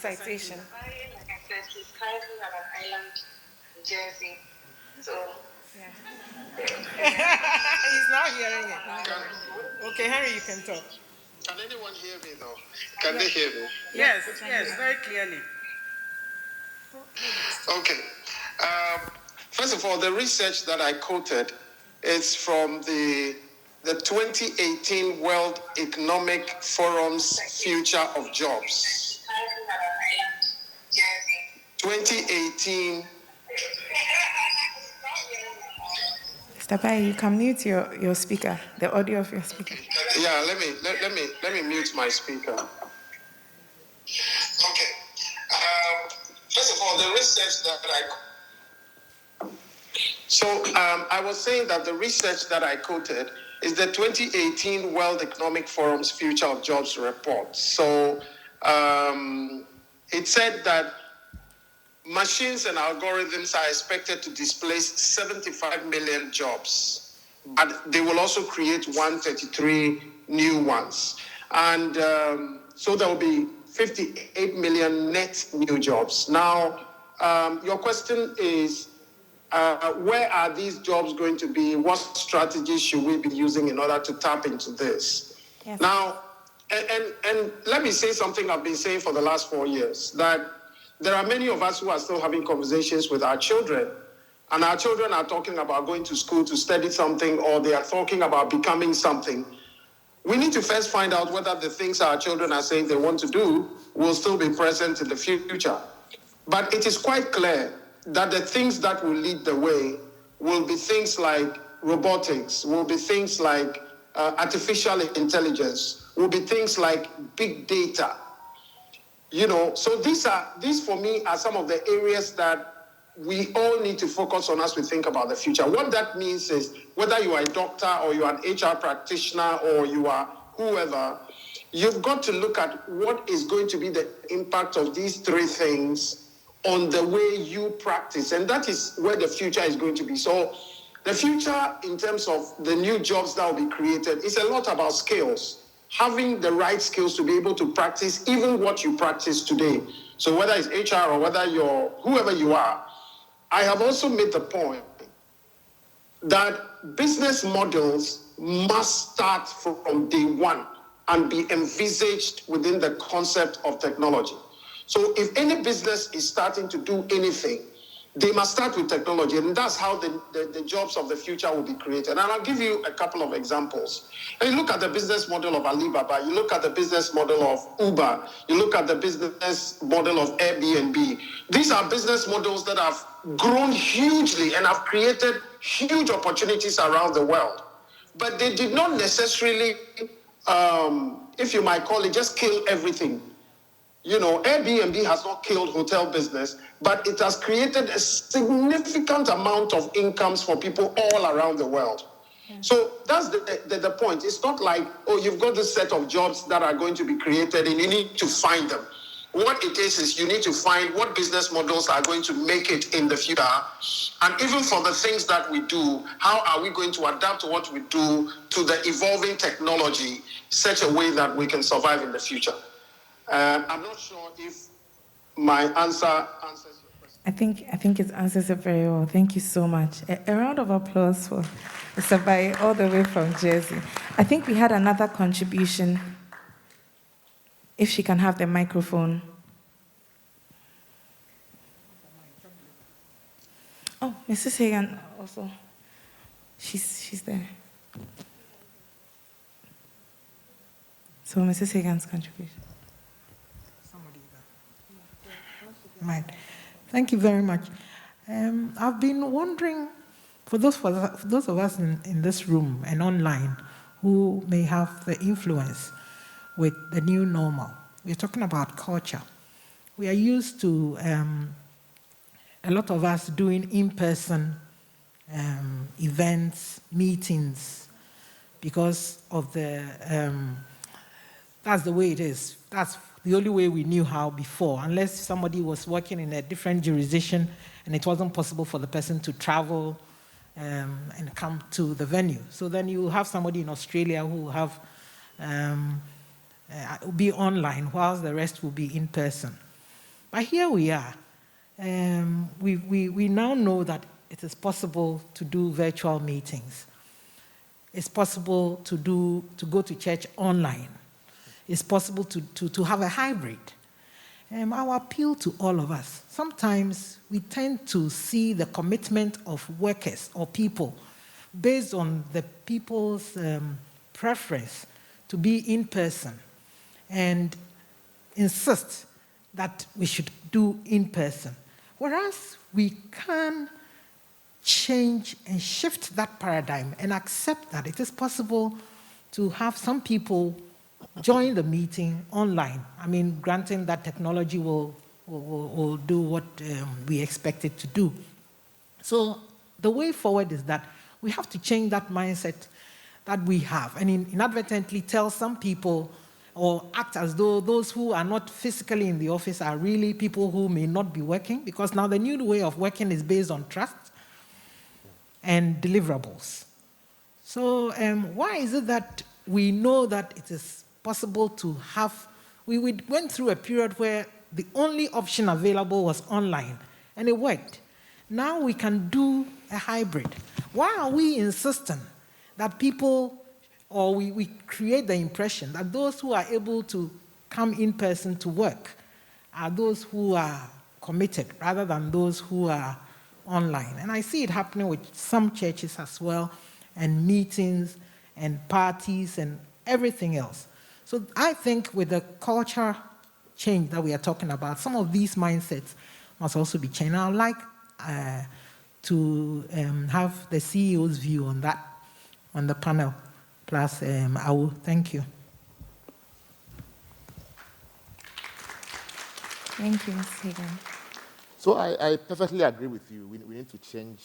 citation. Like I said, he's currently at an island in Jersey. So He's not hearing it. Okay, Henry, you can talk. Can anyone hear me though? Can they hear me? Yes, very clearly. Okay. First of all, the research that I quoted is from the 2018 World Economic Forum's Future of Jobs. 2018. Mr. Baye, you can mute your speaker, the audio of your speaker. Yeah, let me mute my speaker. Okay. First of all, the research that I was saying that the research that I quoted is the 2018 World Economic Forum's Future of Jobs report. So it said that machines and algorithms are expected to displace 75 million jobs, but they will also create 133 new ones. And so there will be 58 million net new jobs. Now, your question is, where are these jobs going to be? What strategies should we be using in order to tap into this? Yes. Now, and let me say something I've been saying for the last 4 years, that there are many of us who are still having conversations with our children, and our children are talking about going to school to study something, or they are talking about becoming something. We need to first find out whether the things our children are saying they want to do will still be present in the future. But it is quite clear that the things that will lead the way will be things like robotics, will be things like artificial intelligence, will be things like big data. You know, so these for me are some of the areas that we all need to focus on as we think about the future. What that means is whether you are a doctor or you are an HR practitioner or you are whoever, you've got to look at what is going to be the impact of these three things on the way you practice. And that is where the future is going to be. So the future in terms of the new jobs that will be created is a lot about skills. Having the right skills to be able to practice even what you practice today. So whether it's HR or whether you're whoever you are, I have also made the point that business models must start from day one and be envisaged within the concept of technology. So if any business is starting to do anything, they must start with technology, and that's how the jobs of the future will be created. And I'll give you a couple of examples. And you look at the business model of Alibaba, you look at the business model of Uber, you look at the business model of Airbnb. These are business models that have grown hugely and have created huge opportunities around the world. But they did not necessarily, if you might call it, just kill everything. You know, Airbnb has not killed hotel business, but it has created a significant amount of incomes for people all around the world. Yeah. So that's the point. It's not like, oh, you've got this set of jobs that are going to be created and you need to find them. What it is you need to find what business models are going to make it in the future. And even for the things that we do, how are we going to adapt what we do to the evolving technology such a way that we can survive in the future? I'm not sure if my answer answers your question. I think it answers it very well. Thank you so much. A round of applause for Mr. Baye, all the way from Jersey. I think we had another contribution. If she can have the microphone. Oh, Mrs. Hagan also. She's there. So Mrs. Hagan's contribution. Right. Thank you very much. I've been wondering, for those of us in this room and online who may have the influence with the new normal, we're talking about culture. We are used to a lot of us doing in-person events, meetings, because of that's the way it is. That's the only way we knew how before, unless somebody was working in a different jurisdiction and it wasn't possible for the person to travel and come to the venue. So then you have somebody in Australia who will have will be online, whilst the rest will be in person. But here we are. We now know that it is possible to do virtual meetings. It's possible to go to church online. It's possible to have a hybrid. Our appeal to all of us, sometimes we tend to see the commitment of workers or people based on the people's preference to be in person and insist that we should do in person. Whereas we can change and shift that paradigm and accept that it is possible to have some people join the meeting online. I mean, granting that technology will do what we expect it to do. So the way forward is that we have to change that mindset that we have and inadvertently tell some people or act as though those who are not physically in the office are really people who may not be working, because now the new way of working is based on trust and deliverables. So why is it that we know that it is possible to have, we went through a period where the only option available was online, and it worked. Now we can do a hybrid. Why are we insisting that people, or we create the impression that those who are able to come in person to work are those who are committed rather than those who are online? And I see it happening with some churches as well, and meetings and parties and everything else. So I think with the culture change that we are talking about, some of these mindsets must also be changed. I would like to have the CEO's view on that, on the panel, plus Awo. Thank you. Thank you, Ms. Hagan. So I perfectly agree with you. We need to change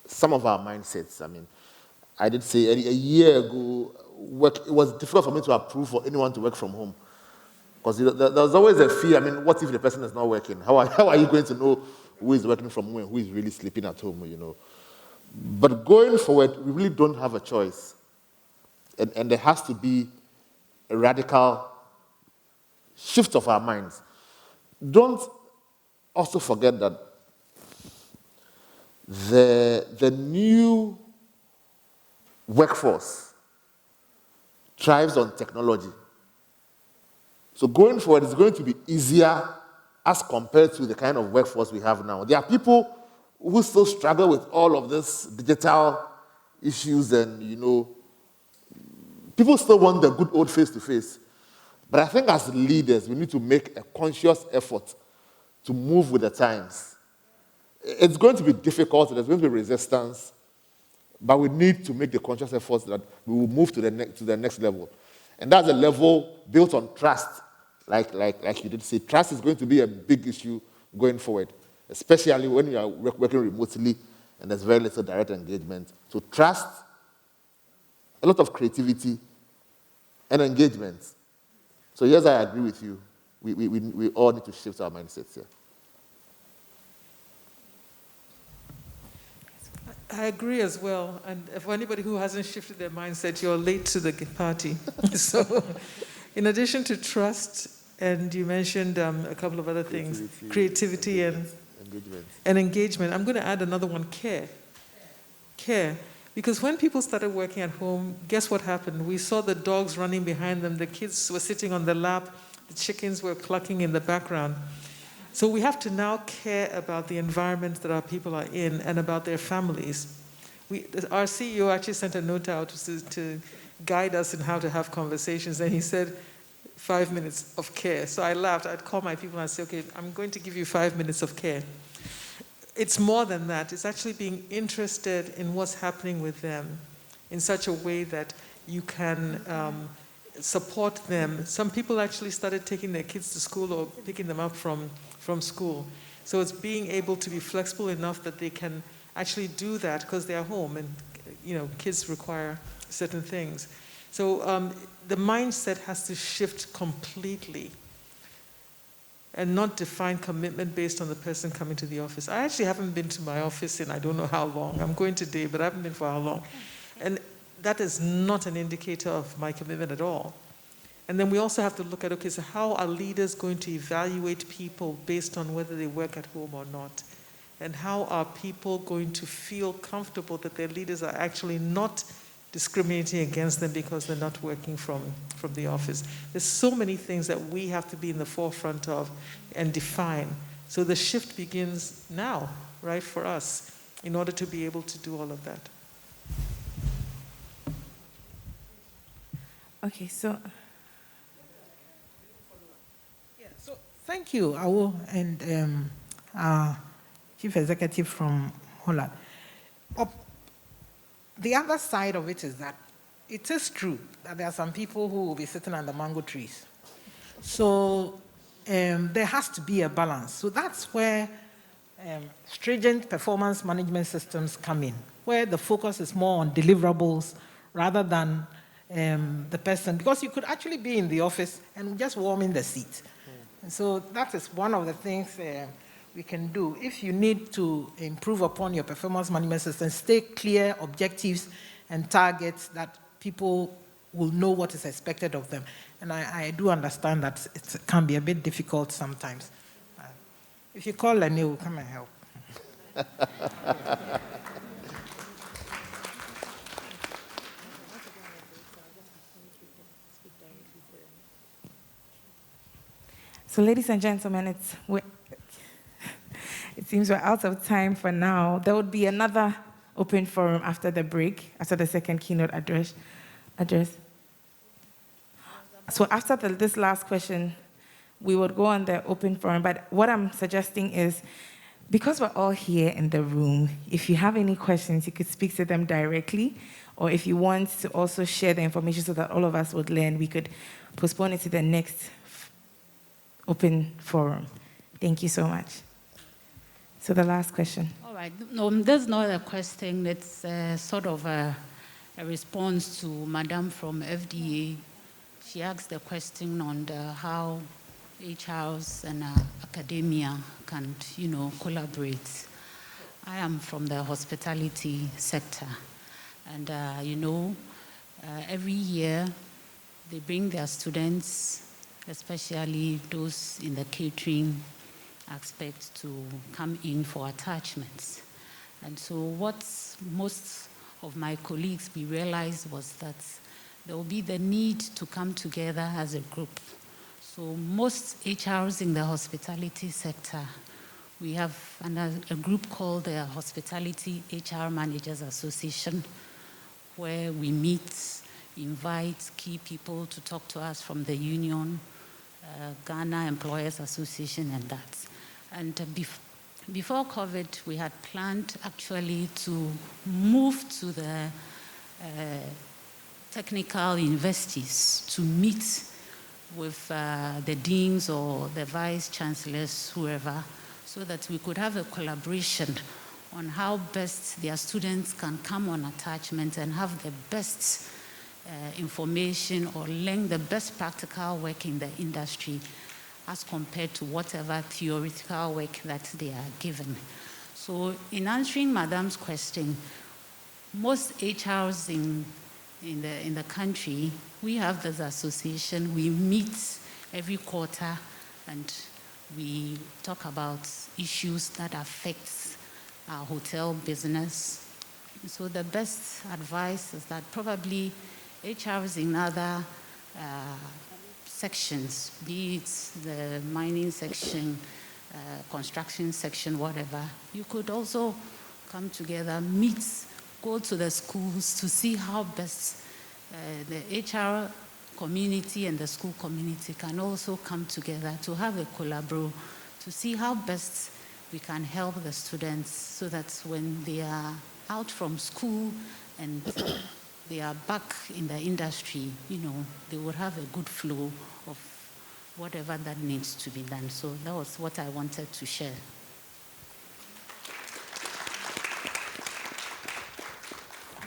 some of our mindsets. I mean, I did say a year ago, it was difficult for me to approve for anyone to work from home. Because there was always a fear. I mean, what if the person is not working? How are you going to know who is working from home and who is really sleeping at home, you know? But going forward, we really don't have a choice. And there has to be a radical shift of our minds. Don't also forget that the new workforce thrives on technology. So going forward, it's going to be easier as compared to the kind of workforce we have now. There are people who still struggle with all of this digital issues, and, you know, people still want the good old face-to-face. But I think as leaders, we need to make a conscious effort to move with the times. It's going to be difficult, there's going to be resistance, but we need to make the conscious efforts that we will move to the next level. And that's a level built on trust, like you did say. Trust is going to be a big issue going forward, especially when you are working remotely and there's very little direct engagement. So trust, a lot of creativity, and engagement. So yes, I agree with you. We all need to shift our mindsets here. I agree as well. And for anybody who hasn't shifted their mindset, you're late to the party. So in addition to trust, and you mentioned a couple of other things, creativity and engagement. I'm going to add another one, care. Care. Because when people started working at home, guess what happened? We saw the dogs running behind them, the kids were sitting on the lap, the chickens were clucking in the background. So we have to now care about the environment that our people are in and about their families. Our CEO actually sent a note out to guide us in how to have conversations, and he said, 5 minutes of care. So I laughed. I'd call my people and I'd say, okay, I'm going to give you 5 minutes of care. It's more than that. It's actually being interested in what's happening with them in such a way that you can support them. Some people actually started taking their kids to school or picking them up from school. So it's being able to be flexible enough that they can actually do that because they're home, and kids require certain things. So the mindset has to shift completely and not define commitment based on the person coming to the office. I actually haven't been to my office in I don't know how long. I'm going today, but I haven't been for how long. And that is not an indicator of my commitment at all. And then we also have to look at, okay, so how are leaders going to evaluate people based on whether they work at home or not? And how are people going to feel comfortable that their leaders are actually not discriminating against them because they're not working from the office? There's so many things that we have to be in the forefront of and define. So the shift begins now, right, for us, in order to be able to do all of that. Okay, so So thank you, Awo, and our Chief Executive from Hollard. The other side of it is that it is true that there are some people who will be sitting under mango trees. So there has to be a balance. So that's where stringent performance management systems come in, where the focus is more on deliverables rather than the person, because you could actually be in the office and just warm in the seat. And so that is one of the things we can do. If you need to improve upon your performance management system, stay clear objectives and targets that people will know what is expected of them. And I do understand that it can be a bit difficult sometimes. If you call Lenny, we'll come and help. So, ladies and gentlemen, it seems we're out of time for now. There would be another open forum after the break, after the second keynote address. So after this last question, we would go on the open forum. But what I'm suggesting is, because we're all here in the room, if you have any questions, you could speak to them directly. Or if you want to also share the information so that all of us would learn, we could postpone it to the next open forum. Thank you so much. So the last question. All right. No, there's not a question. It's sort of a response to Madam from FDA. She asked the question on how HRs and academia can, collaborate. I am from the hospitality sector. And, every year they bring their students, especially those in the catering aspect, to come in for attachments. And so what most of my colleagues we realized was that there will be the need to come together as a group. So most HRs in the hospitality sector, we have a group called the Hospitality HR Managers Association, where we meet, invite key people to talk to us from the union, Ghana Employers Association, and that. And before COVID, we had planned actually to move to the technical universities to meet with the deans or the vice chancellors, whoever, so that we could have a collaboration on how best their students can come on attachment and have the best information or learn the best practical work in the industry as compared to whatever theoretical work that they are given. So in answering Madam's question, most HRs in the country, we have this association. We meet every quarter and we talk about issues that affect our hotel business. So the best advice is that probably HRs in other sections, be it the mining section, construction section, whatever, you could also come together, meet, go to the schools to see how best the HR community and the school community can also come together to have a collaboration, to see how best we can help the students so that when they are out from school and they are back in the industry, they will have a good flow of whatever that needs to be done. So that was what I wanted to share.